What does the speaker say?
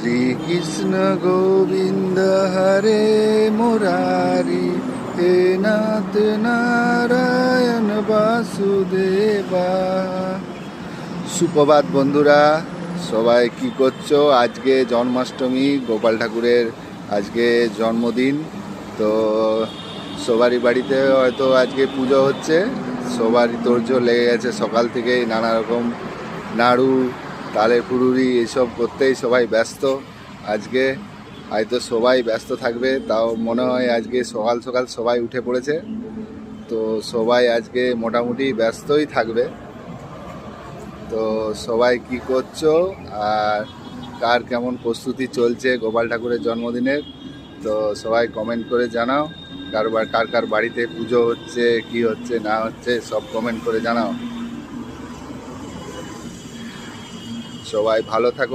শ্রীকৃষ্ণ গোবিন্দ হরে মুরারি, হে নাথ নারায়ণ বাসুদেবা। সুপ্রভাত বন্ধুরা, সবাই কি করছো? আজকে জন্মাষ্টমী, গোপাল ঠাকুরের আজকে জন্মদিন। তো সবারই বাড়িতে হয়তো আজকে পুজো হচ্ছে, সবারই তোড়জোড় লেগে গেছে সকাল থেকেই। নানা রকম নাড়ু, তালের ফুরুরি এইসব করতেই সবাই ব্যস্ত। আজকে হয়তো সবাই ব্যস্ত থাকবে, তাও মনে হয় আজকে সকাল সকাল সবাই উঠে পড়েছে, তো সবাই আজকে মোটামুটি ব্যস্তই থাকবে। তো সবাই কি করছো আর কার কেমন প্রস্তুতি চলছে গোপাল ঠাকুরের জন্মদিনের, তো সবাই কমেন্ট করে জানাও। কার কার বাড়িতে পুজো হচ্ছে, কি হচ্ছে না হচ্ছে, সব কমেন্ট করে জানাও। সবাই ভালো থাকো।